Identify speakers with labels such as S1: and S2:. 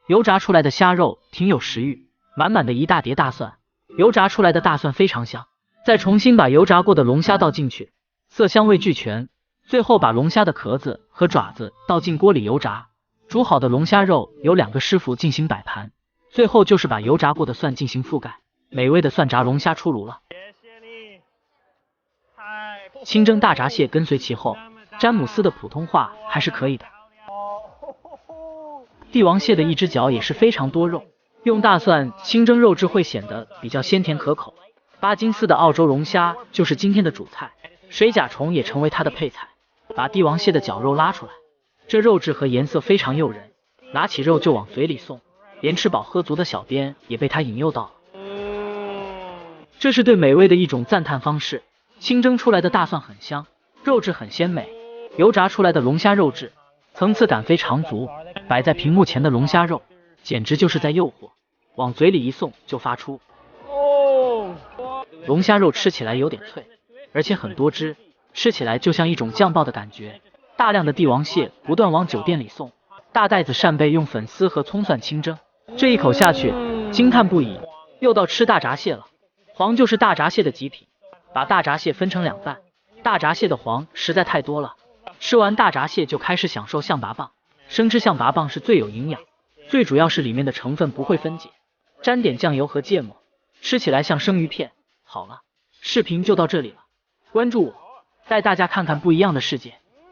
S1: 油炸出来的虾肉挺有食欲，满满的一大碟大蒜，油炸出来的大蒜非常香。再重新把油炸过的龙虾倒进去，色香味俱全。最后把龙虾的壳子和爪子倒进锅里油炸。煮好的龙虾肉由2个师傅进行摆盘，最后就是把油炸过的蒜进行覆盖。美味的蒜炸龙虾出炉了。清蒸大闸蟹跟随其后，詹姆斯的普通话还是可以的。帝王蟹的一只脚也是非常多肉，用大蒜清蒸肉质会显得比较鲜甜可口。巴金斯的澳洲龙虾就是今天的主菜，水甲虫也成为它的配菜。把帝王蟹的绞肉拉出来，这肉质和颜色非常诱人，拿起肉就往嘴里送，连吃饱喝足的小编也被它引诱到了。这是对美味的一种赞叹方式。清蒸出来的大蒜很香，肉质很鲜美，油炸出来的龙虾肉质层次感非常足，摆在屏幕前的龙虾肉简直就是在诱惑，往嘴里一送就发出。龙虾肉吃起来有点脆，而且很多汁，吃起来就像一种酱爆的感觉。大量的帝王蟹不断往酒店里送，大袋子扇贝用粉丝和葱蒜清蒸，这一口下去惊叹不已。又到吃大闸蟹了，黄就是大闸蟹的极品，把大闸蟹分成2半，大闸蟹的黄实在太多了。吃完大闸蟹就开始享受象拔蚌，生吃象拔蚌是最有营养，最主要是里面的成分不会分解，沾点酱油和芥末，吃起来像生鱼片。好了，视频就到这里了，关注我，带大家看看不一样的世界。